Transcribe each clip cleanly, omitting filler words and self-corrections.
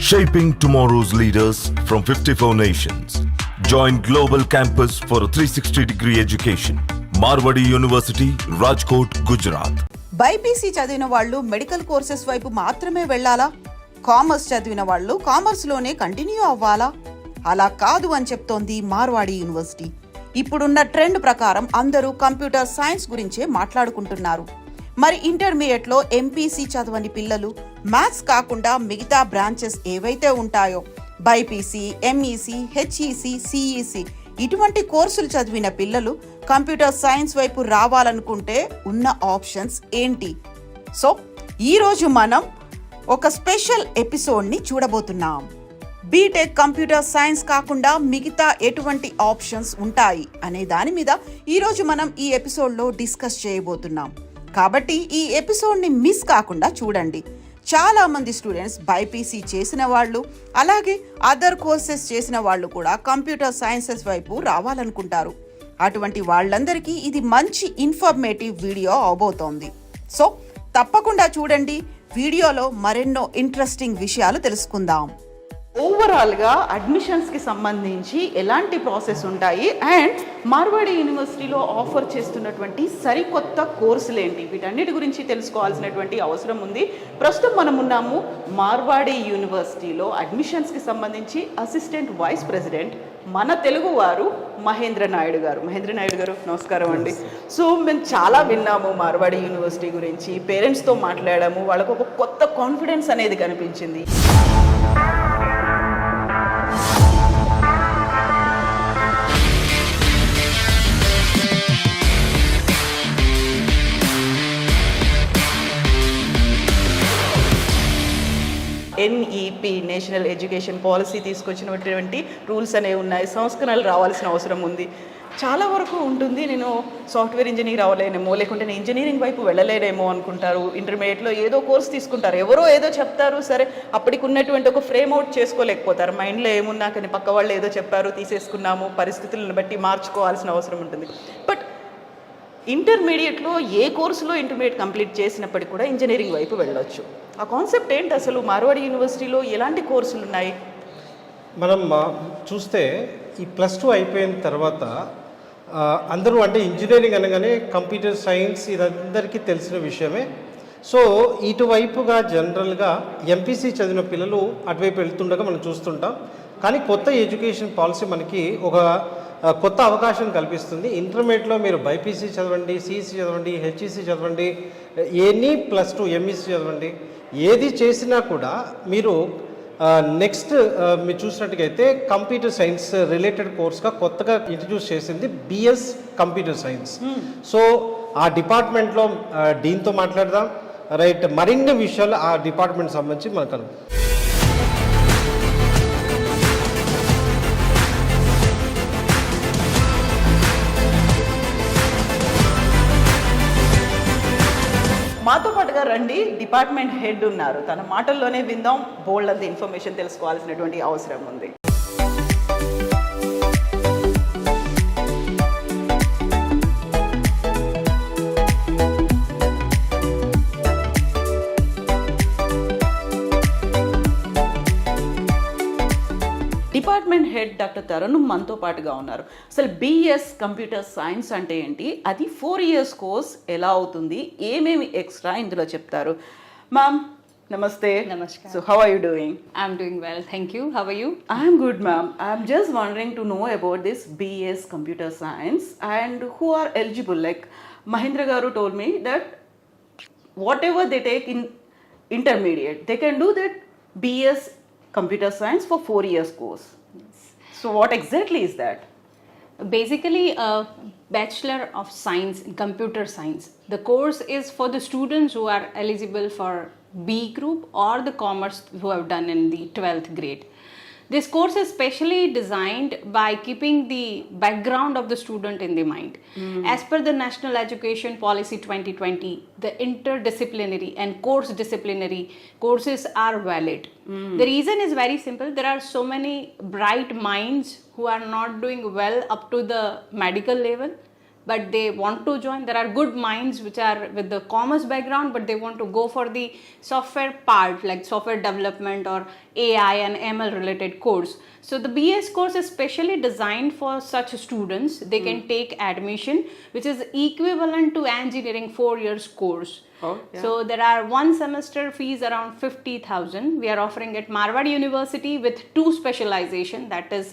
Shaping tomorrow's leaders from 54 nations. Join Global Campus for a 360-degree education. Marwadi University, Rajkot, Gujarat. BiPC చదివిన వాళ్ళు medical courses వైపు మాత్రమే వెళ్ళాలా? Commerce చదివిన వాళ్ళు కామర్స్లోనే కంటిన్యూ అవ్వాలా? అలా కాదు అని చెప్తోంది మార్వాడి యూనివర్సిటీ. ఇప్పుడున్న ట్రెండ్ ప్రకారం అందరూ కంప్యూటర్ సైన్స్ గురించే మాట్లాడుకుంటున్నారు. మరి ఇంటర్మీడియట్లో ఎంపీసీ చదవని పిల్లలు మ్యాథ్స్ కాకుండా మిగతా బ్రాంచెస్ ఏవైతే ఉంటాయో బైపీసీ, ఎంఈసీ, హెచ్ఈసీ, సిఈసీ ఇటువంటి కోర్సులు చదివిన పిల్లలు కంప్యూటర్ సైన్స్ వైపు రావాలనుకుంటే ఉన్న ఆప్షన్స్ ఏంటి? సో ఈరోజు మనం ఒక స్పెషల్ ఎపిసోడ్ని చూడబోతున్నాం. బీటెక్ కంప్యూటర్ సైన్స్ కాకుండా మిగతా ఎటువంటి ఆప్షన్స్ ఉంటాయి అనే దాని మీద ఈరోజు మనం ఈ ఎపిసోడ్లో డిస్కస్ చేయబోతున్నాం. కాబట్టి ఈ ఎపిసోడ్ని మిస్ కాకుండా చూడండి. చాలా మంది స్టూడెంట్స్ బైపీసీ చేసిన వాళ్ళు, అలాగే అదర్ కోర్సెస్ చేసిన వాళ్ళు కూడా కంప్యూటర్ సైన్సెస్ వైపు రావాలనుకుంటారు. అటువంటి వాళ్ళందరికీ ఇది మంచి ఇన్ఫర్మేటివ్ వీడియో అవబోతోంది. సో తప్పకుండా చూడండి. వీడియోలో మరెన్నో ఇంట్రెస్టింగ్ విషయాలు తెలుసుకుందాం. ఓవరాల్గా అడ్మిషన్స్కి సంబంధించి ఎలాంటి ప్రాసెస్ ఉంటాయి అండ్ మార్వాడి యూనివర్సిటీలో ఆఫర్ చేస్తున్నటువంటి సరికొత్త కోర్సులు ఏంటి, వీటన్నిటి గురించి తెలుసుకోవాల్సినటువంటి అవసరం ఉంది. ప్రస్తుతం మనం ఉన్నాము మార్వాడి యూనివర్సిటీలో అడ్మిషన్స్కి సంబంధించి అసిస్టెంట్ వైస్ ప్రెసిడెంట్ మన తెలుగు వారు మహేంద్ర నాయుడు గారు. మహేంద్ర నాయుడు గారు నమస్కారం అండి. సో మేము చాలా విన్నాము మార్వాడి యూనివర్సిటీ గురించి, పేరెంట్స్తో మాట్లాడాము, వాళ్ళకు ఒక కొత్త కాన్ఫిడెన్స్ అనేది కనిపించింది. ఎన్ఈపి నేషనల్ ఎడ్యుకేషన్ పాలసీ తీసుకొచ్చినటువంటి రూల్స్ అనేవి ఉన్నాయి, సంస్కరణలు రావాల్సిన అవసరం ఉంది. చాలా వరకు ఉంటుంది. నేను సాఫ్ట్వేర్ ఇంజనీర్ అవ్వలేనేమో, లేకుంటే నేను ఇంజనీరింగ్ వైపు వెళ్ళలేనేమో అనుకుంటారు. ఇంటర్మీడియట్లో ఏదో కోర్స్ తీసుకుంటారు, ఎవరో ఏదో చెప్తారు, సరే అప్పటికి ఉన్నటువంటి ఒక ఫ్రేమ్ అవుట్ చేసుకోలేకపోతారు. మైండ్లో ఏమున్నా కానీ పక్క వాళ్ళు ఏదో చెప్పారు, తీసేసుకున్నాము, పరిస్థితులను బట్టి మార్చుకోవాల్సిన అవసరం ఉంటుంది. బట్ ఇంటర్మీడియట్లో ఏ కోర్సులో ఇంటర్మీడియట్ కంప్లీట్ చేసినప్పటికీ కూడా ఇంజనీరింగ్ వైపు వెళ్ళొచ్చు. ఆ కాన్సెప్ట్ ఏంటి అసలు? మార్వాడి యూనివర్సిటీలో ఎలాంటి కోర్సులు ఉన్నాయి? మనం చూస్తే ఈ +2 అయిపోయిన తర్వాత అందరూ అంటే ఇంజనీరింగ్ అనగానే కంప్యూటర్ సైన్స్ ఇదందరికీ తెలిసిన విషయమే. సో ఇటువైపుగా జనరల్గా ఎంపీసీ చదివిన పిల్లలు అటువైపు వెళ్తుండగా మనం చూస్తుంటాం. కానీ కొత్త ఎడ్యుకేషన్ పాలసీ మనకి ఒక కొత్త అవకాశం కల్పిస్తుంది. ఇంటర్మీడియట్లో మీరు బైపీసీ చదవండి, సిఈసీ చదవండి, హెచ్ఈసీ చదవండి, ఎనీ +2 ఎంఈసీ చదవండి, ఏది చేసినా కూడా మీరు నెక్స్ట్ మీరు చూసినట్టుగైతే కంప్యూటర్ సైన్స్ రిలేటెడ్ కోర్స్గా కొత్తగా ఇంట్రడ్యూస్ చేసింది బిఎస్ కంప్యూటర్ సైన్స్. సో ఆ డిపార్ట్మెంట్లో డీన్తో మాట్లాడదాం. రైట్, మరిన్ని విషయాలు ఆ డిపార్ట్మెంట్ సంబంధించి మనకు మాతో పాటుగా రండి. డిపార్ట్మెంట్ హెడ్ ఉన్నారు, తన మాటల్లోనే విందాం. బోల్డ్ అంత ఇన్ఫర్మేషన్ తెలుసుకోవాల్సినటువంటి అవసరం ఉంది. డిపార్ట్మెంట్ హెడ్ డాక్టర్ తరుణ్ మనతో పాటుగా ఉన్నారు. అసలు బిఎస్ కంప్యూటర్ సైన్స్ అంటే ఏంటి, అది 4 years కోర్స్ ఎలా అవుతుంది, ఏమేమి ఎక్స్ట్రా ఇందులో చెప్తారు? మ్యామ్ నమస్తే. Namaskar. So how are you doing? I'm doing well, thank you. How are you? I'm good, ma'am. I'm just wondering to know about this BS computer science and who are eligible. Like Mahindra Garu told me that whatever they take in intermediate, they can do that BS computer science for 4 years course. Yes. So what exactly is that? Basically, a Bachelor of Science in Computer Science. The course is for the students who are eligible for B group or the commerce who have done in the 12th grade. This course is specially designed by keeping the background of the student in the mind. As per the National Education Policy 2020, the interdisciplinary and course disciplinary courses are valid. The reason is very simple. There are so many bright minds who are not doing well up to the medical level. but they want to join. There are good minds which are with the commerce background, but they want to go for the software part, like software development or AI and ML related course. So the BS course is specially designed for such students. They can take admission, which is equivalent to engineering 4 years course. Oh, yeah. So there are one semester fees around 50,000. We are offering at Marwadi University with 2 specialization, that is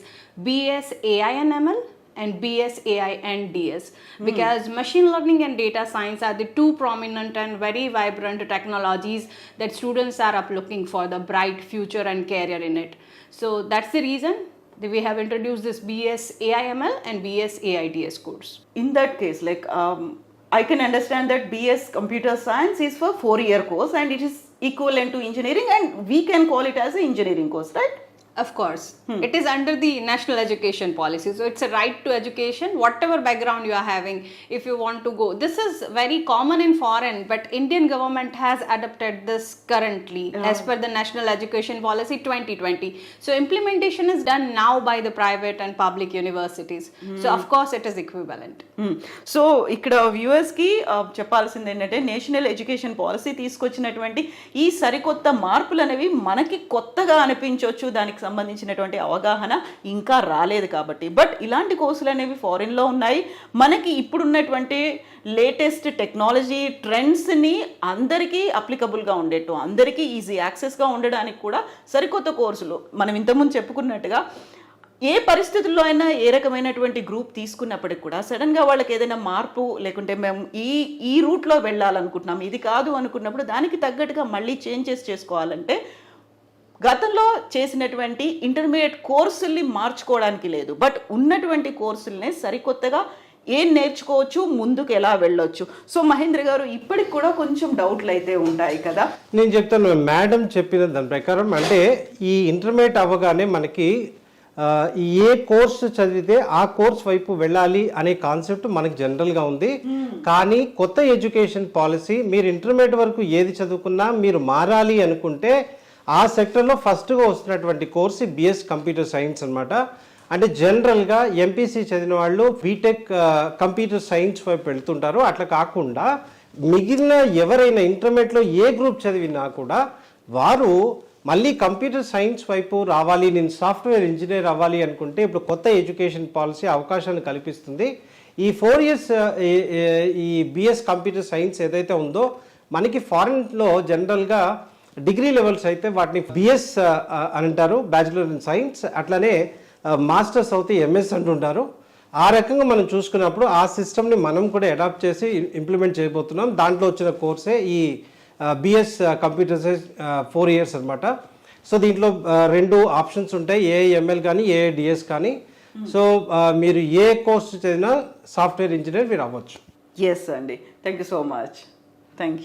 BS AI and ML and BS AI and DS, because machine learning and data science are the 2 prominent and very vibrant technologies that students are up looking for the bright future and career in it. So that's the reason that we have introduced this BS AI ML and BS AI DS course. In that case, like I can understand that BS Computer Science is for 4-year course and it is equivalent to engineering, and we can call it as an engineering course, right? Of course, it is under the national education policy. So it's a right to education, whatever background you are having, if you want to go. This is very common in foreign, but Indian government has adopted this currently as per the national education policy 2020. So implementation is done now by the private and public universities. So of course it is equivalent. So ఇక్కడ వ్యూవర్స్కి చెప్పాల్సింది ఏంటంటే national education policy తీసుకొచ్చినటువంటి ఈ సరికొత్త మార్పులు అనేవి మనకి కొత్తగా అనిపించవచ్చు, దానికి సంబంధించినటువంటి అవగాహన ఇంకా రాలేదు కాబట్టి. బట్ ఇలాంటి కోర్సులు అనేవి ఫారిన్లో ఉన్నాయి. మనకి ఇప్పుడున్నటువంటి లేటెస్ట్ టెక్నాలజీ ట్రెండ్స్ని అందరికీ అప్లికబుల్గా ఉండేట్టు, అందరికీ ఈజీ యాక్సెస్గా ఉండడానికి కూడా సరికొత్త కోర్సులు మనం ఇంతకుముందు చెప్పుకున్నట్టుగా ఏ పరిస్థితుల్లో అయినా ఏ రకమైనటువంటి గ్రూప్ తీసుకున్నప్పటికి కూడా సడన్గా వాళ్ళకి ఏదైనా మార్పు లేకుంటే మేము ఈ రూట్లో వెళ్ళాలనుకుంటున్నాం, ఇది కాదు అనుకున్నప్పుడు దానికి తగ్గట్టుగా మళ్ళీ చేంజెస్ చేసుకోవాలంటే గతంలో చేసినటువంటి ఇంటర్మీడియట్ కోర్సుల్ని మార్చుకోవడానికి లేదు, బట్ ఉన్నటువంటి కోర్సుల్నే సరికొత్తగా ఏం నేర్చుకోవచ్చు, ముందుకు ఎలా వెళ్ళొచ్చు. సో మహేంద్ర గారు, ఇప్పటికి కూడా కొంచెం డౌట్లు అయితే ఉంటాయి కదా. నేను చెప్తాను మేడం చెప్పిన దాని ప్రకారం, అంటే ఈ ఇంటర్మీడియట్ అవ్వగానే మనకి ఏ కోర్సు చదివితే ఆ కోర్స్ వైపు వెళ్ళాలి అనే కాన్సెప్ట్ మనకి జనరల్గా ఉంది. కానీ కొత్త ఎడ్యుకేషన్ పాలసీ, మీరు ఇంటర్మీడియట్ వరకు ఏది చదువుకున్నా మీరు మారాలి అనుకుంటే ఆ సెక్టర్లో ఫస్ట్గా వస్తున్నటువంటి కోర్సు బిఎస్ కంప్యూటర్ సైన్స్ అనమాట. అంటే జనరల్గా ఎంపీసీ చదివిన వాళ్ళు బీటెక్ కంప్యూటర్ సైన్స్ వైపు వెళ్తుంటారు. అట్లా కాకుండా మిగిలిన ఎవరైనా ఇంటర్మీడియట్లో ఏ గ్రూప్ చదివినా కూడా వారు మళ్ళీ కంప్యూటర్ సైన్స్ వైపు రావాలి, నేను సాఫ్ట్వేర్ ఇంజనీర్ అవ్వాలి అనుకుంటే ఇప్పుడు కొత్త ఎడ్యుకేషన్ పాలసీ అవకాశాన్ని కల్పిస్తుంది. ఈ 4 years ఈ బిఎస్ కంప్యూటర్ సైన్స్ ఏదైతే ఉందో మనకి ఫారిన్లో జనరల్గా డిగ్రీ లెవెల్స్ అయితే వాటిని బిఎస్ అని అంటారు, బ్యాచిలర్ ఇన్ సైన్స్. అట్లనే మాస్టర్స్ అయితే ఎంఎస్ అంటుంటారు. ఆ రకంగా మనం చూసుకున్నప్పుడు ఆ సిస్టమ్ని మనం కూడా అడాప్ట్ చేసి ఇంప్లిమెంట్ చేయబోతున్నాం. దాంట్లో వచ్చిన కోర్సే ఈ బిఎస్ కంప్యూటర్ సైన్స్ 4 years అనమాట. సో దీంట్లో 2 ఆప్షన్స్ ఉంటాయి, ఏఐఎంఎల్ కానీ ఏఐడిఎస్ కానీ. సో మీరు ఏ కోర్స్ చదివినా సాఫ్ట్వేర్ ఇంజనీర్ మీరు అవ్వచ్చు. ఎస్ అండి, thank you so much. Thank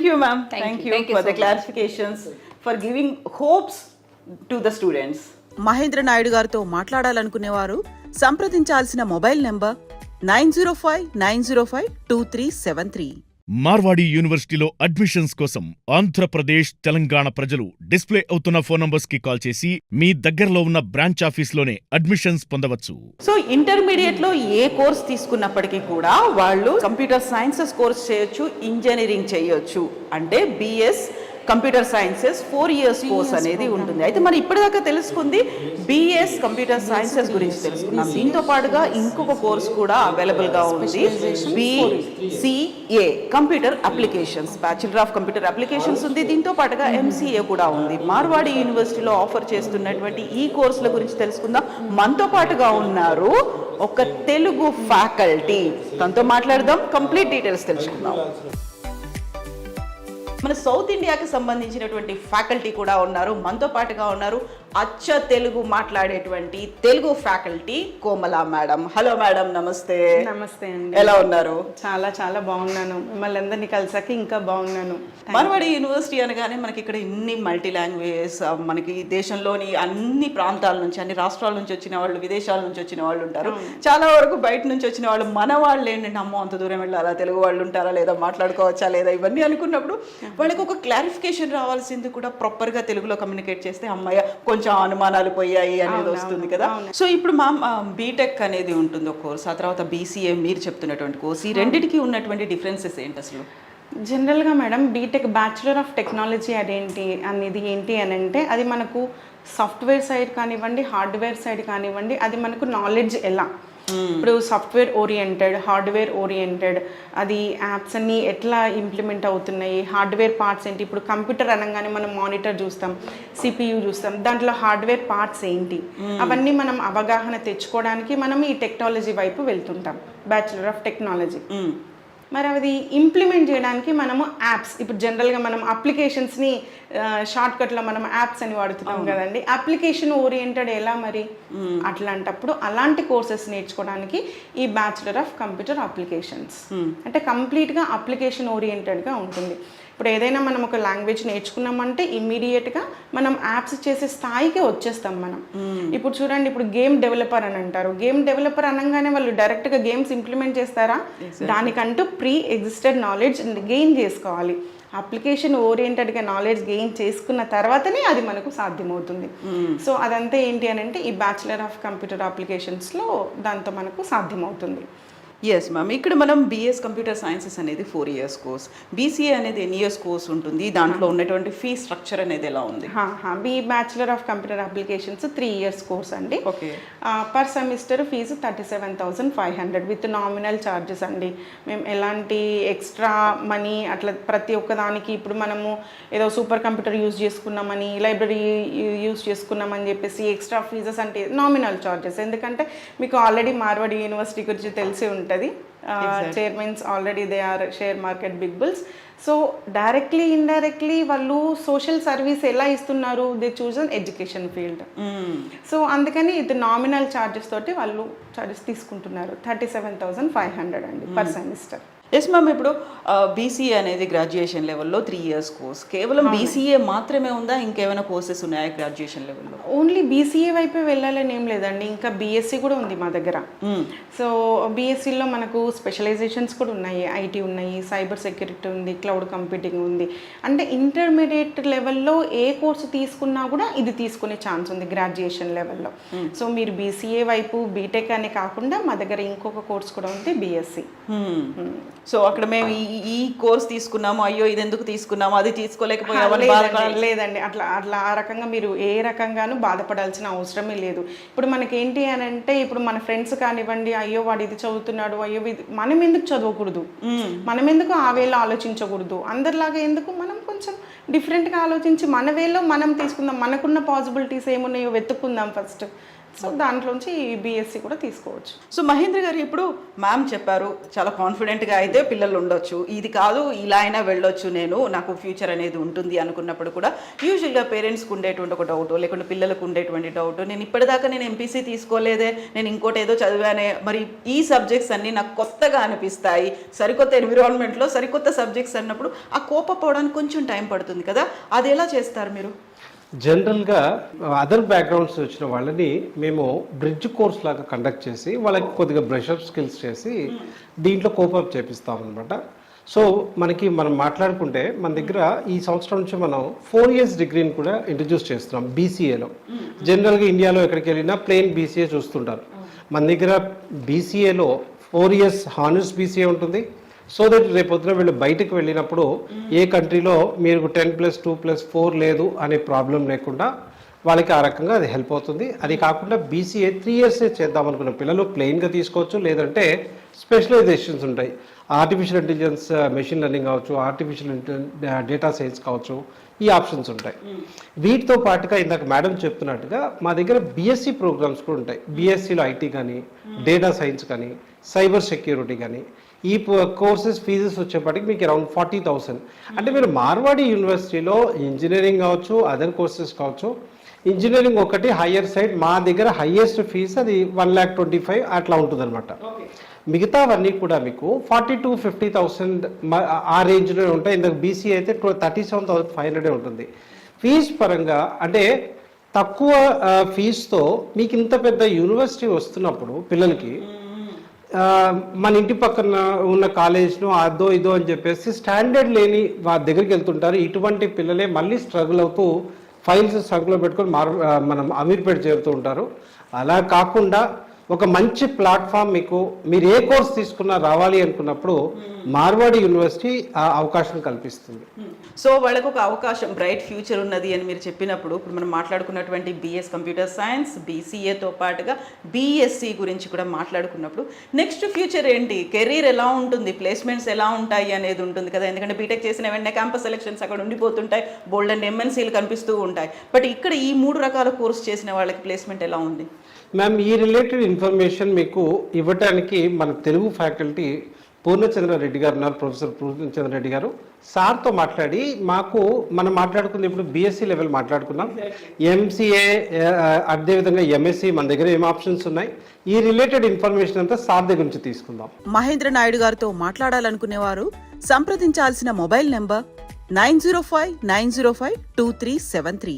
you ma'am, thank you for the clarifications, for giving hopes to the students. Mahendra Naidu గారితో మాట్లాడాలనుకునేవారు సంప్రదించాల్సిన మొబైల్ నెంబర్ 9059052373. మార్వాడి యూనివర్సిటీలో అడ్మిషన్స్ కోసం ఆంధ్రప్రదేశ్, తెలంగాణ ప్రజలు డిస్ప్లే అవుతున్న ఫోన్ నంబర్స్ కి కాల్ చేసి మీ దగ్గరలో ఉన్న బ్రాంచ్ ఆఫీస్లోనే అడ్మిషన్స్ పొందవచ్చు. సో ఇంటర్మీడియట్ లో ఏ కోర్స్ తీసుకున్నప్పటికీ కూడా వాళ్ళు కంప్యూటర్ సైన్సెస్ కోర్స్ చేయొచ్చు, ఇంజనీరింగ్ చేయొచ్చు. అంటే BS computer sciences 4 years course అనేది ఉంటుంది. అయితే మనం ఇప్పటిదాకా తెలుసుకుంది బిఎస్ కంప్యూటర్ సైన్సెస్ గురించి తెలుసుకున్నాం. దీంతో పాటుగా ఇంకొక కోర్స్ కూడా అవైలబుల్గా ఉంది, BCA computer applications, bachelor of computer applications ఉంది. దీంతో పాటుగా ఎంసీఏ కూడా ఉంది. మార్వాడి యూనివర్సిటీలో ఆఫర్ చేస్తున్నటువంటి ఈ కోర్సుల గురించి తెలుసుకుందాం. మనతో పాటుగా ఉన్నారు ఒక తెలుగు ఫ్యాకల్టీ, తనతో మాట్లాడదాం, కంప్లీట్ డీటెయిల్స్ తెలుసుకుందాం. మన సౌత్ ఇండియాకి సంబంధించినటువంటి ఫ్యాకల్టీ కూడా ఉన్నారు, మనతో పాటుగా ఉన్నారు అచ్చ తెలుగు మాట్లాడేటువంటి తెలుగు ఫ్యాకల్టీ కోమలా మేడం. హలో మేడం, నమస్తే. నమస్తే అండి, ఎలా ఉన్నారు? చాలా చాలా బాగున్నాను, మిమ్మల్ని అందరినీ కలిసాక ఇంకా బాగున్నాను. మార్వాడి యూనివర్సిటీ అనగానే మనకి ఇక్కడ ఇన్ని మల్టీ లాంగ్వేజెస్, మనకి దేశంలోని అన్ని ప్రాంతాల నుంచి, అన్ని రాష్ట్రాల నుంచి వచ్చిన వాళ్ళు, విదేశాల నుంచి వచ్చిన వాళ్ళు ఉంటారు. చాలా వరకు బయట నుంచి వచ్చిన వాళ్ళు, మన వాళ్ళు ఏంటంటే అమ్మో అంత దూరం వెళ్ళాలా, తెలుగు వాళ్ళు ఉంటారా లేదా, మాట్లాడుకోవచ్చా లేదా, ఇవన్నీ అనుకున్నప్పుడు వాళ్ళకి ఒక క్లారిఫికేషన్ రావాల్సింది కూడా ప్రాపర్గా తెలుగులో కమ్యూనికేట్ చేస్తే అమ్మాయి కొంచెం అనుమానాలు పోయాయి అనేది వస్తుంది కదా. సో ఇప్పుడు మా బీటెక్ అనేది ఉంటుంది ఒక కోర్స్, ఆ తర్వాత బీసీఏ మీరు చెప్తున్నటువంటి కోర్స్, ఈ రెండింటికి ఉన్నటువంటి డిఫరెన్సెస్ ఏంటి అసలు? జనరల్గా madam B Tech bachelor of technology అనేది ఏంటి అని అంటే అది మనకు సాఫ్ట్వేర్ సైడ్ కానివ్వండి, హార్డ్వేర్ సైడ్ కానివ్వండి, అది మనకు నాలెడ్జ్ ఎలా ఇప్పుడు సాఫ్ట్వేర్ ఓరియంటెడ్, హార్డ్వేర్ ఓరియంటెడ్, అది యాప్స్ అన్నీ ఎట్లా ఇంప్లిమెంట్ అవుతున్నాయి, హార్డ్వేర్ పార్ట్స్ ఏంటి. ఇప్పుడు కంప్యూటర్ అనగానే మనం మానిటర్ చూస్తాం, సిపియు చూస్తాం, దాంట్లో హార్డ్వేర్ పార్ట్స్ ఏంటి, అవన్నీ మనం అవగాహన తెచ్చుకోవడానికి మనం ఈ టెక్నాలజీ వైపు వెళ్తుంటాం, బ్యాచులర్ ఆఫ్ టెక్నాలజీ. మరి అది ఇంప్లిమెంట్ చేయడానికి మనము యాప్స్, ఇప్పుడు జనరల్గా మనం అప్లికేషన్స్ని షార్ట్కట్లో మనం యాప్స్ అని వాడుతున్నాం కదండి, అప్లికేషన్ ఓరియంటెడ్ ఎలా మరి అట్లాంటప్పుడు అలాంటి కోర్సెస్ నేర్చుకోవడానికి ఈ బ్యాచులర్ ఆఫ్ కంప్యూటర్ అప్లికేషన్స్ అంటే కంప్లీట్గా అప్లికేషన్ ఓరియంటెడ్గా ఉంటుంది. ఇప్పుడు ఏదైనా మనం ఒక లాంగ్వేజ్ నేర్చుకున్నామంటే ఇమ్మీడియట్గా మనం యాప్స్ చేసే స్థాయికి వచ్చేస్తాం మనం. ఇప్పుడు చూడండి, ఇప్పుడు గేమ్ డెవలపర్ అని అంటారు, గేమ్ డెవలపర్ అనగానే వాళ్ళు డైరెక్ట్గా గేమ్స్ ఇంప్లిమెంట్ చేస్తారా? దానికంటూ ప్రీ ఎగ్జిస్టెడ్ నాలెడ్జ్ గెయిన్ చేసుకోవాలి. అప్లికేషన్ ఓరియంటెడ్గా నాలెడ్జ్ గెయిన్ చేసుకున్న తర్వాతనే అది మనకు సాధ్యమవుతుంది. సో అదంతా ఏంటి అని అంటే ఈ బ్యాచులర్ ఆఫ్ కంప్యూటర్ అప్లికేషన్స్లో దాంతో మనకు సాధ్యమవుతుంది. ఎస్ మ్యామ్, ఇక్కడ మనం బీఎస్ కంప్యూటర్ సైన్సెస్ అనేది 4 years కోర్స్, బీసీఏ అనేది ఎన్ని ఇయర్స్ కోర్స్ ఉంటుంది, దాంట్లో ఉన్నటువంటి ఫీ స్ట్రక్చర్ అనేది ఎలా ఉంది? B bachelor of computer applications 3 years course అండి. Okay. Per semester fee 37,500 with nominal charges అండి. మేము ఎలాంటి ఎక్స్ట్రా మనీ అట్లా ప్రతి ఒక్కదానికి, ఇప్పుడు మనము ఏదో సూపర్ కంప్యూటర్ యూజ్ చేసుకున్నామని, లైబ్రరీ యూజ్ చేసుకున్నామని చెప్పేసి ఎక్స్ట్రా ఫీజెస్ అంటే నామినల్ ఛార్జెస్. ఎందుకంటే మీకు ఆల్రెడీ మార్వాడి యూనివర్సిటీ గురించి తెలిసి ఉంటుంది, chairmans already they are share market big bulls. So directly indirectly వాళ్ళు సోషల్ సర్వీస్ ఎలా ఇస్తున్నారు, they choose an education field. So అందుకని ఇది నామినల్ ఛార్జెస్ తోటి వాళ్ళు ఛార్జెస్ తీసుకుంటున్నారు. 37,500 అండి పర్ సెమిస్టర్. ఎస్ మ్యామ్, ఇప్పుడు బీసీఏ అనేది గ్రాడ్యుయేషన్ లెవెల్లో 3 years కోర్స్, కేవలం బీసీఏ మాత్రమే ఉందా, ఇంకేమైనా కోర్సెస్ ఉన్నాయా గ్రాడ్యుయేషన్ లెవెల్లో? ఓన్లీ బీసీఏ వైపే వెళ్ళాలని ఏం లేదండి, ఇంకా బీఎస్సీ కూడా ఉంది మా దగ్గర. సో బీఎస్సీలో మనకు స్పెషలైజేషన్స్ కూడా ఉన్నాయి, ఐటీ ఉన్నాయి, సైబర్ సెక్యూరిటీ ఉంది, క్లౌడ్ కంప్యూటింగ్ ఉంది. అంటే ఇంటర్మీడియట్ లెవెల్లో ఏ కోర్సు తీసుకున్నా కూడా ఇది తీసుకునే ఛాన్స్ ఉంది గ్రాడ్యుయేషన్ లెవెల్లో. సో మీరు బీసీఏ వైపు బీటెక్ అనే కాకుండా మా దగ్గర ఇంకొక కోర్స్ కూడా ఉంది, బీఎస్సీ. సో అక్కడ మేము ఈ కోర్స్ తీసుకున్నాము, అయ్యో ఇది ఎందుకు తీసుకున్నాము, అది తీసుకోలేకపోయాము లేదండి. అట్లా ఆ రకంగా మీరు ఏ రకంగానూ బాధపడాల్సిన అవసరమే లేదు. ఇప్పుడు మనకేంటి అని అంటే, ఇప్పుడు మన ఫ్రెండ్స్ కానివ్వండి, అయ్యో వాడు ఇది చదువుతున్నాడు, అయ్యో ఇది, మనం ఎందుకు చదవకూడదు, మనం ఎందుకు ఆ వేలో ఆలోచించకూడదు, అందరిలాగా ఎందుకు మనం కొంచెం డిఫరెంట్గా ఆలోచించి మన వేలో మనం తీసుకుందాం, మనకున్న పాసిబిలిటీస్ ఏమున్నాయో వెతుక్కుందాం ఫస్ట్. సో దాంట్లోంచి బీఎస్సీ కూడా తీసుకోవచ్చు. సో మహేంద్ర గారు, ఇప్పుడు మ్యామ్ చెప్పారు చాలా కాన్ఫిడెంట్గా అయితే పిల్లలు ఉండొచ్చు, ఇది కాదు ఇలా అయినా వెళ్ళొచ్చు, నాకు ఫ్యూచర్ అనేది ఉంటుంది అనుకున్నప్పుడు కూడా యూజువల్గా పేరెంట్స్కి ఉండేటువంటి ఒక డౌట్, లేకుంటే పిల్లలకు ఉండేటువంటి డౌట్, నేను ఇప్పటిదాకా నేను ఎంపీసీ తీసుకోలేదే, నేను ఇంకోటి ఏదో చదివానే, మరి ఈ సబ్జెక్ట్స్ అన్నీ నాకు కొత్తగా అనిపిస్తాయి, సరికొత్త ఎన్విరాన్మెంట్లో సరికొత్త సబ్జెక్ట్స్ అన్నప్పుడు ఆ కోపపోవడానికి కొంచెం టైం పడుతుంది కదా, అది ఎలా చేస్తారు మీరు? జనరల్గా అదర్ బ్యాక్గ్రౌండ్స్ వచ్చిన వాళ్ళని మేము బ్రిడ్జ్ కోర్స్ లాగా కండక్ట్ చేసి వాళ్ళకి కొద్దిగా బ్రషప్ స్కిల్స్ చేసి దీంట్లో కోపప్ చేపిస్తాం అనమాట. సో మనం మాట్లాడుకుంటే మన దగ్గర ఈ సంవత్సరం నుంచి మనం 4 years డిగ్రీని కూడా ఇంట్రడ్యూస్ చేస్తున్నాం బీసీఏలో. జనరల్గా ఇండియాలో ఎక్కడికి వెళ్ళినా ప్లెయిన్ బీసీఏ చూస్తుంటారు, మన దగ్గర బీసీఏలో 4 years హానర్స్ బీసీఏ ఉంటుంది. సో దట్ రేపొద్దున వీళ్ళు బయటకు వెళ్ళినప్పుడు ఏ కంట్రీలో మీరు 10+2+4 లేదు అనే ప్రాబ్లం లేకుండా వాళ్ళకి ఆ రకంగా అది హెల్ప్ అవుతుంది. అది కాకుండా బీసీఏ 3 years చేద్దాం అనుకున్న పిల్లలు ప్లెయిన్గా తీసుకోవచ్చు, లేదంటే స్పెషలైజేషన్స్ ఉంటాయి, ఆర్టిఫిషియల్ ఇంటెలిజెన్స్, మెషిన్ లెర్నింగ్ కావచ్చు, ఆర్టిఫిషియల్ డేటా సైన్స్ కావచ్చు, ఈ ఆప్షన్స్ ఉంటాయి. వీటితో పాటుగా ఇందాక మేడం చెప్తున్నట్టుగా మా దగ్గర బీఎస్సీ ప్రోగ్రామ్స్ కూడా ఉంటాయి. బీఎస్సీలో ఐటీ కానీ, డేటా సైన్స్ కానీ, సైబర్ సెక్యూరిటీ కానీ, ఈ కోర్సెస్ ఫీజెస్ వచ్చేప్పటికి మీకు అరౌండ్ 40,000. అంటే మీరు మార్వాడి యూనివర్సిటీలో ఇంజనీరింగ్ కావచ్చు, అదర్ కోర్సెస్ కావచ్చు, ఇంజనీరింగ్ ఒకటి హయ్యర్ సైడ్ మా దగ్గర హయ్యెస్ట్ ఫీజు అది 1,25,000 అట్లా ఉంటుంది అనమాట. మిగతావన్నీ కూడా మీకు 40,000 to 50,000 ఆ రేంజ్లో ఉంటాయి. ఇందాక బీసీ అయితే 37,500 ఉంటుంది. ఫీజు పరంగా అంటే తక్కువ ఫీజుతో మీకు ఇంత పెద్ద యూనివర్సిటీ వస్తున్నప్పుడు పిల్లలకి మన ఇంటి పక్కన ఉన్న కాలేజ్ను అదో ఇదో అని చెప్పేసి స్టాండర్డ్ లేని వారి దగ్గరికి వెళ్తుంటారు. ఇటువంటి పిల్లలే మళ్ళీ స్ట్రగుల్ అవుతూ ఫైల్స్ సంఖ్యలో పెట్టుకొని మనం అమీర్పేట చేరుతూ ఉంటారు. అలా కాకుండా ఒక మంచి ప్లాట్ఫామ్ మీరు ఏ కోర్స్ తీసుకున్నా రావాలి అనుకున్నప్పుడు మార్వాడి యూనివర్సిటీ ఆ అవకాశం కల్పిస్తుంది. సో వాళ్ళకు ఒక అవకాశం, బ్రైట్ ఫ్యూచర్ ఉన్నది అని మీరు చెప్పినప్పుడు, ఇప్పుడు మనం మాట్లాడుకున్నటువంటి బిఎస్ కంప్యూటర్ సైన్స్, బీసీఏతో పాటుగా బీఎస్సీ గురించి కూడా మాట్లాడుకున్నప్పుడు నెక్స్ట్ ఫ్యూచర్ ఏంటి, కెరీర్ ఎలా ఉంటుంది, ప్లేస్మెంట్స్ ఎలా ఉంటాయి అనేది ఉంటుంది కదా. ఎందుకంటే బీటెక్ చేసిన వెంటనే క్యాంపస్ సెలక్షన్స్ అక్కడ ఉండిపోతుంటాయి, బోల్డ్ అండ్ ఎంఎన్సీలు కనిపిస్తూ ఉంటాయి. బట్ ఇక్కడ ఈ 3 రకాల కోర్స్ చేసిన వాళ్ళకి ప్లేస్మెంట్ ఎలా ఉంది? మ్యామ్, ఈ రిలేటెడ్ ఇన్ఫర్మేషన్ మీకు ఇవ్వడానికి మన తెలుగు ఫ్యాకల్టీ పూర్ణచంద్ర రెడ్డి గారు ఉన్నారు, ప్రొఫెసర్ పూర్ణచంద్ర రెడ్డి గారు. సార్తో మాట్లాడి మనం మాట్లాడుకుంది ఇప్పుడు బీఎస్సీ లెవెల్ మాట్లాడుకున్నాం, ఎంసీఏ అదేవిధంగా ఎంఎస్సీ మన దగ్గర ఏం ఆప్షన్స్ ఉన్నాయి, ఈ రిలేటెడ్ ఇన్ఫర్మేషన్ అంతా సార్ దగ్గర నుంచి తీసుకుందాం. మహేంద్ర నాయుడు గారితో మాట్లాడాలనుకునేవారు సంప్రదించాల్సిన మొబైల్ నెంబర్ 9059052373.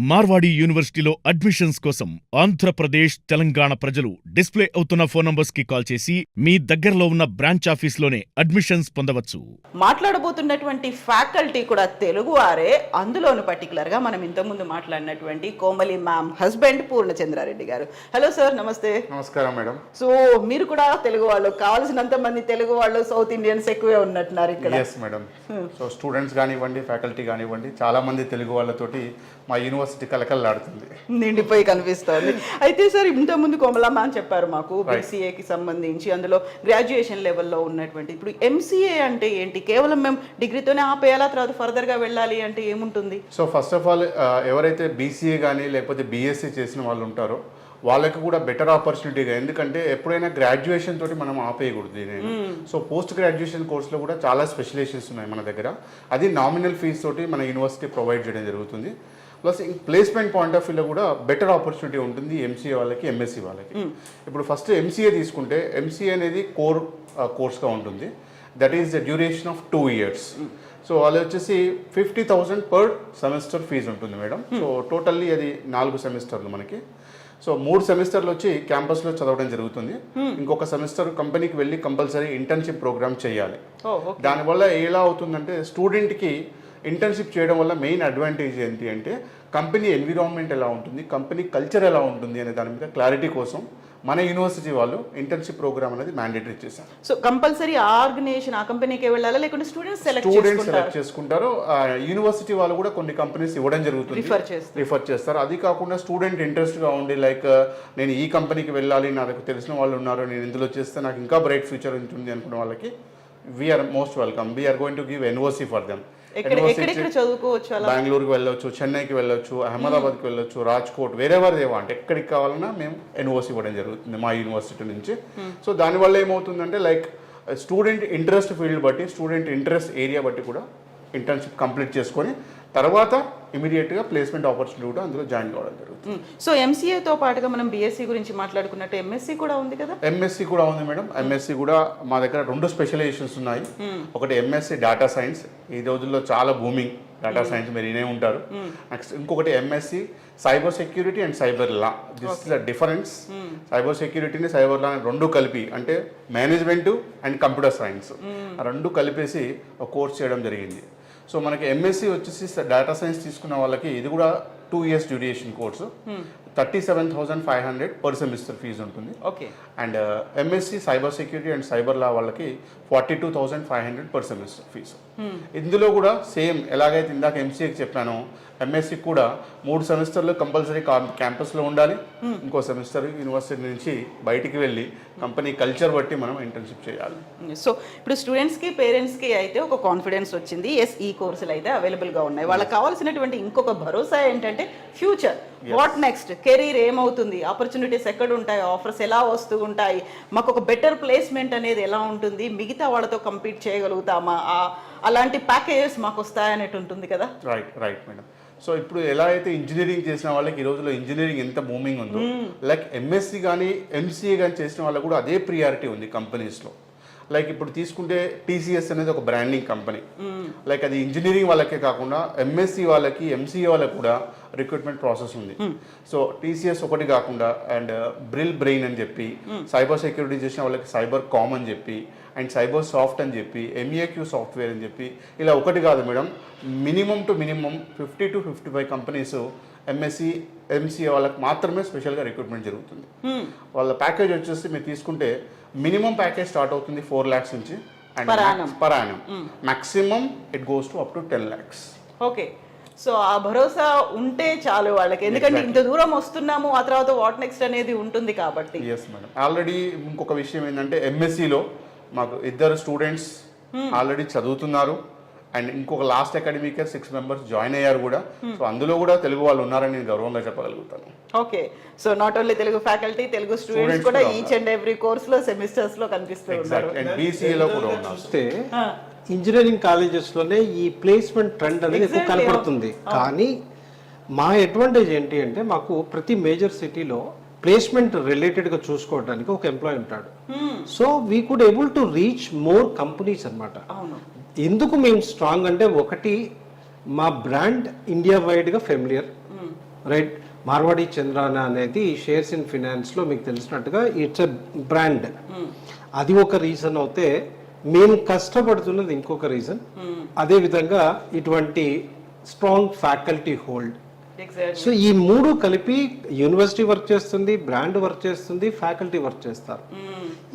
మార్వాడి యూనివర్సిటీలో అడ్మిషన్స్ కోసం ఆంధ్రప్రదేశ్, తెలంగాణ ప్రజలు డిస్ప్లే అవుతున్న ఫోన్ నంబర్స్ కి కాల్ చేసి మీ దగ్గరలో ఉన్న బ్రాంచ్ ఆఫీస్లోనే అడ్మిషన్స్ పొందవచ్చు. మాట్లాడబోతున్నటువంటి ఫ్యాకల్టీ కూడా తెలుగువారే, అందులోను పర్టికులర్గా మనం ఇంతకుముందు మాట్లాడినటువంటి కోమలి మ్యామ్ హస్బెండ్ పూర్ణచంద్రారెడ్డి గారు. హలో సార్, నమస్తే. నమస్కారం మేడం. సో మీరు కూడా తెలుగు వాళ్ళు, కావాల్సినంత మంది తెలుగు వాళ్ళు, సౌత్ ఇండియన్స్ ఎక్కువే ఉన్నట్టున్నారు ఇక్కడ. Yes madam. సో స్టూడెంట్స్ కానివ్వండి, ఫ్యాకల్టీ కానివ్వండి, చాలా మంది తెలుగు వాళ్ళతోటి మా యూనివర్సిటీ కలకల్లాడుతుంది, నిండిపోయి కనిపిస్తుంది. అయితే సార్, ఇంతకుముందు కోమలమ్మ అని చెప్పారు మాకు బీసీఏకి సంబంధించి, అందులో గ్రాడ్యుయేషన్ లెవెల్లో ఉన్నటువంటి. ఇప్పుడు ఎంసీఏ అంటే ఏంటి? కేవలం మేము డిగ్రీతోనే ఆపేయాలా, తర్వాత ఫర్దర్గా వెళ్ళాలి అంటే ఏముంటుంది? సో ఫస్ట్ ఆఫ్ ఆల్ ఎవరైతే బీసీఏ కానీ లేకపోతే బీఎస్సీ చేసిన వాళ్ళు ఉంటారో వాళ్ళకి కూడా బెటర్ ఆపర్చునిటీగా, ఎందుకంటే ఎప్పుడైనా గ్రాడ్యుయేషన్ తోటి మనం ఆపేయకూడదు నేను. సో పోస్ట్ గ్రాడ్యుయేషన్ కోర్సులో కూడా చాలా స్పెషలైజేషన్స్ ఉన్నాయి మన దగ్గర. అది నామినల్ ఫీజు తోటి మన యూనివర్సిటీ ప్రొవైడ్ చేయడం జరుగుతుంది. ప్లస్ ప్లేస్మెంట్ పాయింట్ ఆఫ్ వ్యూలో కూడా బెటర్ ఆపర్చునిటీ ఉంటుంది ఎంసీఏ వాళ్ళకి, ఎంఎస్సీ వాళ్ళకి. ఇప్పుడు ఫస్ట్ ఎంసీఏ తీసుకుంటే, ఎంసీఏ అనేది కోర్స్గా ఉంటుంది. That is the duration of 2 years. So వాళ్ళు వచ్చేసి 50,000 పర్ సెమిస్టర్ ఫీజు ఉంటుంది మేడం. సో టోటల్లీ అది 4 సెమిస్టర్లు మనకి. సో 3 సెమిస్టర్లు వచ్చి క్యాంపస్లో చదవడం జరుగుతుంది. ఇంకొక సెమిస్టర్ కంపెనీకి వెళ్ళి కంపల్సరీ ఇంటర్న్షిప్ ప్రోగ్రామ్ చేయాలి. దానివల్ల ఎలా అవుతుందంటే, స్టూడెంట్కి ఇంటర్న్షిప్ చేయడం వల్ల మెయిన్ అడ్వాంటేజ్ ఏంటి అంటే, కంపెనీ ఎన్విరాన్మెంట్ ఎలా ఉంటుంది, కంపెనీ కల్చర్ ఎలా ఉంటుంది అనే దాని మీద క్లారిటీ కోసం మన యూనివర్సిటీ వాళ్ళు ఇంటర్న్షిప్ ప్రోగ్రామ్ అనేది మ్యాండేటరీ చేశారు. సో కంపల్సరీ ఆ ఆర్గనైజేషన్, ఆ కంపెనీకి వెళ్ళాలా, లేకుంటే స్టూడెంట్స్ సెలెక్ట్ చేసుకుంటారు. యూనివర్సిటీ వాళ్ళు కూడా కొన్ని కంపెనీస్ ఇవ్వడం జరుగుతుంది, రిఫర్ చేస్తారు. అది కాకుండా స్టూడెంట్ ఇంట్రెస్ట్గా ఉండి, లైక్ నేను ఈ కంపెనీకి వెళ్ళాలి, నాకు తెలిసిన వాళ్ళు ఉన్నారు, నేను ఇందులో చేస్తే నాకు ఇంకా బ్రైట్ ఫ్యూచర్ ఉంటుంది అనుకున్న వాళ్ళకి we're most welcome. We're going to give NOC for them. బెంగళూరుకి వెళ్ళొచ్చు, చెన్నైకి వెళ్ళొచ్చు, అహ్మదాబాద్కి వెళ్ళొచ్చు, రాజ్కోట్, వేరెవర్ అంటే ఎక్కడికి కావాలన్నా మేము ఎన్ఓసి ఇవ్వడం జరుగుతుంది మా యూనివర్సిటీ నుంచి. సో దానివల్ల ఏమవుతుందంటే, లైక్ స్టూడెంట్ ఇంట్రెస్ట్ ఫీల్డ్ బట్టి, స్టూడెంట్ ఇంట్రెస్ట్ ఏరియా బట్టి కూడా ఇంటర్న్షిప్ కంప్లీట్ చేసుకొని తర్వాత ఇమీడియట్గా ప్లేస్మెంట్ ఆపర్చునిటీ కూడా అందులో జాయిన్ కావడం జరుగుతుంది. సో ఎంసీఏతో పాటుగా మనం బీఎస్సీ గురించి మాట్లాడుకున్నట్టు ఎంఎస్సీ కూడా ఉంది కదా? ఎంఎస్సీ కూడా ఉంది మేడం. ఎంఎస్సీ కూడా మా దగ్గర 2 స్పెషలైజేషన్స్ ఉన్నాయి. ఒకటి ఎంఎస్సీ డేటా సైన్స్, ఈ రోజుల్లో చాలా బూమింగ్ డేటా సైన్స్, మీరు వినే ఉంటారు. నెక్స్ట్ ఇంకొకటి MSc cyber security and cyber law. This is the difference. Cyber సెక్యూరిటీని సైబర్ లా 2 కలిపి, అంటే మేనేజ్మెంట్ అండ్ కంప్యూటర్ సైన్స్, ఆ 2 కలిపేసి ఒక కోర్స్ చేయడం జరిగింది. సో మనకి ఎంఎస్సీ వచ్చేసి డేటా సైన్స్ తీసుకున్న వాళ్ళకి ఇది కూడా 2 years duration course, 37,500 per semester fee ఉంటుంది. Okay. And MSc cyber security and cyber law వాళ్ళకి 42,500 పర్ సెమిస్టర్ ఫీజు. ఇందులో కూడా సేమ్ ఎలాగైతే ఇందాక ఎంసీఏకి చెప్పానో, ఎంఎస్సీ కూడా 3 సెమిస్టర్లు కంపల్సరీ క్యాంపస్లో ఉండాలి, ఇంకో సెమిస్టర్ యూనివర్సిటీ నుంచి బయటికి వెళ్ళి కంపెనీ కల్చర్ బట్టి మనం ఇంటర్న్షిప్ చేయాలి. సో ఇప్పుడు స్టూడెంట్స్కి, పేరెంట్స్కి అయితే ఒక కాన్ఫిడెన్స్ వచ్చింది, ఎస్ ఈ కోర్సులు అయితే అవైలబుల్గా ఉన్నాయి. వాళ్ళకి కావాల్సినటువంటి ఇంకొక భరోసా ఏంటంటే ఫ్యూచర్, వాట్ నెక్స్ట్, కెరీర్ ఏమవుతుంది, ఆపర్చునిటీస్ ఎక్కడ ఉంటాయి, ఆఫర్స్ ఎలా వస్తూ ఉంటాయి, మాకు ఒక బెటర్ ప్లేస్మెంట్ అనేది ఎలా ఉంటుంది, మిగతా వాళ్ళతో కంపీట్ చేయగలుగుతామా, అలాంటి ప్యాకేజెస్ మాకు వస్తాయనేది ఉంటుంది కదా. Right madam. సో ఇప్పుడు ఎలా అయితే ఇంజనీరింగ్ చేసిన వాళ్ళకి ఈ రోజులో ఇంజనీరింగ్ ఎంత బూమింగ్ ఉందో, లైక్ ఎంఎస్సీ కానీ ఎంసీఏ కానీ చేసిన వాళ్ళకి కూడా అదే ప్రియారిటీ ఉంది కంపెనీస్లో. లైక్ ఇప్పుడు తీసుకుంటే టీసీఎస్ అనేది ఒక బ్రాండింగ్ కంపెనీ. లైక్ అది ఇంజనీరింగ్ వాళ్ళకే కాకుండా ఎంఎస్సి వాళ్ళకి, ఎంసీఏ వాళ్ళకి కూడా రిక్రూట్మెంట్ ప్రాసెస్ ఉంది. సో టీసీఎస్ ఒకటి కాకుండా అండ్ బ్రిల్ బ్రెయిన్ అని చెప్పి, సైబర్ సెక్యూరిటీ చేసిన వాళ్ళకి సైబర్ కామ్ అని చెప్పి, అండ్ సైబర్ సాఫ్ట్ అని చెప్పి, ఎంఏక్యూ సాఫ్ట్వేర్ అని చెప్పి, ఇలా ఒకటి కాదు madam, minimum to minimum 50 to 55 companies MSc, MCA వాళ్ళకి మాత్రమే స్పెషల్గా రిక్రూట్మెంట్ జరుగుతుంది. వాళ్ళ ప్యాకేజ్ వచ్చేసి మీరు తీసుకుంటే మినిమం ప్యాకేజ్ స్టార్ట్ అవుతుంది 4 lakhs నుంచి and per annum. Maximum it goes to up to 10 lakhs. Okay, so ఆ భరోసా ఉంటే చాలు వాళ్ళకి, ఎందుకంటే ఇంత దూరం వస్తున్నాము, ఆ తర్వాత వాట్ నెక్స్ట్ అనేది ఉంటుంది కాబట్టి. Yes madam. ఆల్రెడీ ఇంకొక విషయం ఏంటంటే ఎంఎస్సిలో మాకు 2 స్టూడెంట్స్ ఆల్రెడీ చదువుతున్నారు అండ్ ఇంకొక last academic year 6 members join అయ్యారు కూడా. సో అందులో కూడా తెలుగు వాళ్ళు ఉన్నారని నేను గర్వంగా చెప్పగలుగుతాను. Okay, so not only Telugu faculty, Telugu students కూడా ఈచ్ అండ్ ఎవ్రీ కోర్స్ లో సెమిస్టర్స్ లో కనిపిస్తూ ఉన్నారు. అండ్ బీసీఏలో కూడా ఉన్నారు. చూస్తే ఇంజనీరింగ్ కాలేజెస్లోనే ఈ ప్లేస్మెంట్ ట్రెండ్ అనేది ఎక్కువ కనపడుతుంది. కానీ మా అడ్వాంటేజ్ ఏంటి అంటే మాకు ప్రతి మేజర్ సిటీలో ప్లేస్మెంట్ రిలేటెడ్గా చూసుకోవడానికి ఒక ఎంప్లాయీ ఉంటాడు. So we could able to reach more companies అనమాట. ఎందుకు మేము స్ట్రాంగ్ అంటే, ఒకటి మా బ్రాండ్ ఇండియా వైడ్గా ఫెమిలియర్, రైట్? మార్వాడి చంద్రాన అనేది షేర్స్ ఇన్ ఫినాన్స్లో మీకు తెలిసినట్టుగా ఇట్స్ ఎ బ్రాండ్. అది ఒక రీజన్ అవుతే, మేము కష్టపడుతున్నది ఇంకొక రీజన్. అదేవిధంగా ఇటువంటి స్ట్రాంగ్ ఫ్యాకల్టీ హోల్డ్. సో ఈ 3 కలిపి యూనివర్సిటీ వర్క్ చేస్తుంది, బ్రాండ్ వర్క్ చేస్తుంది, ఫ్యాకల్టీ వర్క్ చేస్తారు.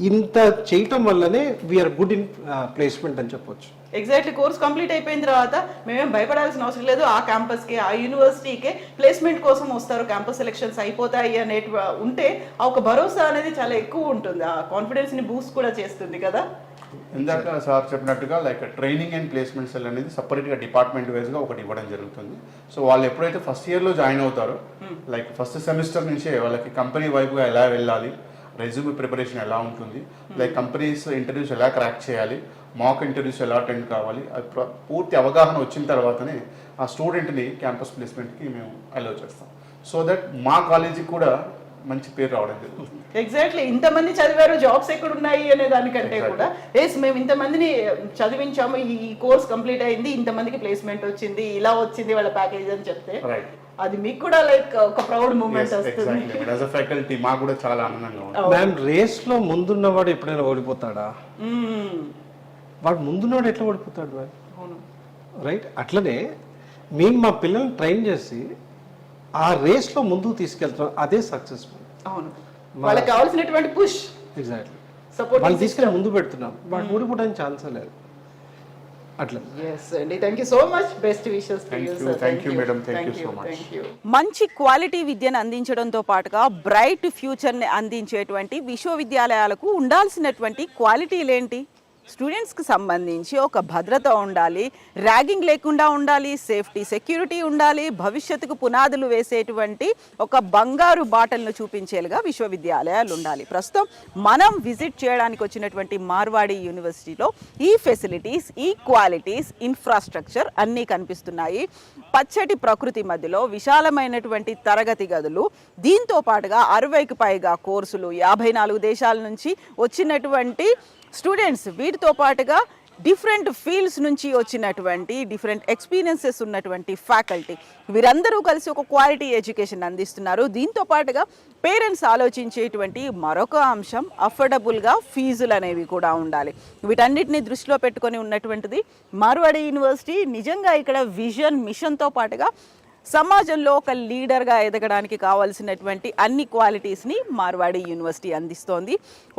ఇంత చేయటం వల్లనే వీఆర్ గుడ్ ఇన్ ప్లేస్మెంట్ అని చెప్పొచ్చు. ఎగ్జాక్ట్లీ, కోర్స్ కంప్లీట్ అయిపోయిన తర్వాత మేమేం భయపడాల్సిన అవసరం లేదు. ఆ క్యాంపస్కి, ఆ యూనివర్సిటీకే ప్లేస్మెంట్ కోసం వస్తారు, క్యాంపస్ సెలెక్షన్స్ అయిపోతాయి అనేటి ఉంటే ఆ ఒక భరోసా అనేది చాలా ఎక్కువ ఉంటుంది. ఆ కాన్ఫిడెన్స్ని బూస్ట్ కూడా చేస్తుంది కదా. ఇందాక సార్ చెప్పినట్టుగా like training and placement cell అనేది సపరేట్గా డిపార్ట్మెంట్ వైజ్గా ఒకటి ఇవ్వడం జరుగుతుంది. సో వాళ్ళు ఎప్పుడైతే ఫస్ట్ ఇయర్లో జాయిన్ అవుతారో, లైక్ ఫస్ట్ సెమిస్టర్ నుంచే వాళ్ళకి కంపెనీ వైపుగా ఎలా వెళ్ళాలి, రెజ్యూమ్ ప్రిపరేషన్ ఎలా ఉంటుంది, లైక్ కంపెనీస్ ఇంటర్వ్యూస్ ఎలా క్రాక్ చేయాలి, మాక్ ఇంటర్వ్యూస్ ఎలా అటెండ్ కావాలి, అది పూర్తి అవగాహన వచ్చిన తర్వాతనే ఆ స్టూడెంట్ని క్యాంపస్ ప్లేస్మెంట్కి మేము అలౌ చేస్తాం. సో దట్ మా కాలేజీకి కూడా మంచి పేరు రావడం జరుగుతుంది. ఎగ్జాక్ట్లీ, ఇంతమంది చదివారు, జాబ్స్ ఎక్కడ ఉన్నాయి అనే దానికంటే కూడా ఎస్ మేము ఇంతమందిని చదివించాము, ఈ కోర్స్ కంప్లీట్ అయింది, ఇంతమందికి ప్లేస్మెంట్ వచ్చింది, ఇలా వచ్చింది వాళ్ళ ప్యాకేజ్ అని చెప్తే అది మీకు కూడా లైక్ ఒక ప్రౌడ్ మూమెంట్ వస్తుంది. యాజ్ ఎ ఫ్యాకల్టీ మాకు కూడా చాలా ఆనందంగా ఉంది. మ్యామ్, రేస్లో ముందున్నవాడు ఎప్పుడైనా ఓడిపోతాడా? వాడు ముందున్నవాడు ఎట్లా ఓడిపోతాడు మ్యామ్? రైట్, అట్లనే మేము మా పిల్లల్ని ట్రైన్ చేసి ఆ రేస్లో ముందుకు తీసుకెళ్తాం, అదే సక్సెస్ఫుల్. అవును, వాళ్ళకి కావాల్సినటువంటి పుష్, ఎగ్జాక్ట్లీ, సపోర్ట్ వాళ్ళు తీసుకెళ్ళి ముందు పెడుతున్నాం, వాడు ఓడిపోవడానికి ఛాన్సే లేదు. అట్లా. ఎస్ అండి, thank you so much. Best wishes to you sir. Thank you madam, thank you so much. మంచి క్వాలిటీ విద్యను అందించడంతో పాటుగా బ్రైట్ ఫ్యూచర్ని అందించేటువంటి విశ్వవిద్యాలయాలకు ఉండాల్సినటువంటి క్వాలిటీలు ఏంటి? స్టూడెంట్స్కి సంబంధించి ఒక భద్రత ఉండాలి, ర్యాగింగ్ లేకుండా ఉండాలి, సేఫ్టీ సెక్యూరిటీ ఉండాలి, భవిష్యత్తుకు పునాదులు వేసేటువంటి ఒక బంగారు బాటలను చూపించేలుగా విశ్వవిద్యాలయాలు ఉండాలి. ప్రస్తుతం మనం విజిట్ చేయడానికి వచ్చినటువంటి మార్వాడి యూనివర్సిటీలో ఈ ఫెసిలిటీస్, ఈ క్వాలిటీస్, ఇన్ఫ్రాస్ట్రక్చర్ అన్నీ కనిపిస్తున్నాయి. పచ్చటి ప్రకృతి మధ్యలో విశాలమైనటువంటి తరగతి గదులు, దీంతో పాటుగా 60కి పైగా కోర్సులు, 54 దేశాల నుంచి వచ్చినటువంటి స్టూడెంట్స్, వీటితో పాటుగా డిఫరెంట్ ఫీల్డ్స్ నుంచి వచ్చినటువంటి డిఫరెంట్ ఎక్స్పీరియన్సెస్ ఉన్నటువంటి ఫ్యాకల్టీ, వీరందరూ కలిసి ఒక క్వాలిటీ ఎడ్యుకేషన్ అందిస్తున్నారు. దీంతో పాటుగా పేరెంట్స్ ఆలోచించేటువంటి మరొక అంశం అఫోర్డబుల్గా ఫీజులు అనేవి కూడా ఉండాలి. వీటన్నిటిని దృష్టిలో పెట్టుకొని ఉన్నటువంటిది మార్వాడి యూనివర్సిటీ. నిజంగా ఇక్కడ విజన్, మిషన్తో పాటుగా సమాజంలో ఒక లీడర్గా ఎదగడానికి కావాల్సినటువంటి అన్ని క్వాలిటీస్ని మార్వాడి యూనివర్సిటీ అందిస్తోంది.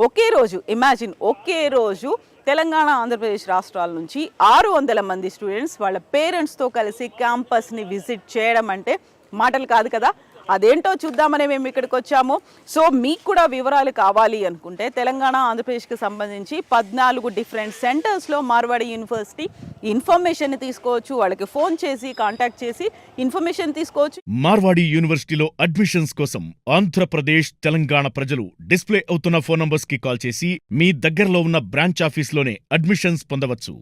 ఒకే రోజు ఇమాజిన్, ఒకే రోజు తెలంగాణ, ఆంధ్రప్రదేశ్ రాష్ట్రాల నుంచి 600 మంది స్టూడెంట్స్ వాళ్ళ పేరెంట్స్తో కలిసి క్యాంపస్ని విజిట్ చేయడం అంటే మాటలు కాదు కదా. అదేంటో చూద్దామని మేము ఇక్కడికి వచ్చాము. సో మీకు కూడా వివరాలు కావాలి అనుకుంటే తెలంగాణ, ఆంధ్రప్రదేశ్కి సంబంధించి 14 డిఫరెంట్ సెంటర్స్లో మార్వాడి యూనివర్సిటీ ఇన్ఫర్మేషన్ తీసుకోవచ్చు. వాళ్ళకి ఫోన్ చేసి కాంటాక్ట్ చేసి ఇన్ఫర్మేషన్ తీసుకోవచ్చు. మార్వాడి యూనివర్సిటీలో అడ్మిషన్స్ కోసం ఆంధ్రప్రదేశ్, తెలంగాణ ప్రజలు డిస్ప్లే అవుతున్న ఫోన్ నంబర్స్ కి కాల్ చేసి మీ దగ్గరలో ఉన్న బ్రాంచ్ ఆఫీస్లోనే అడ్మిషన్స్ పొందవచ్చు.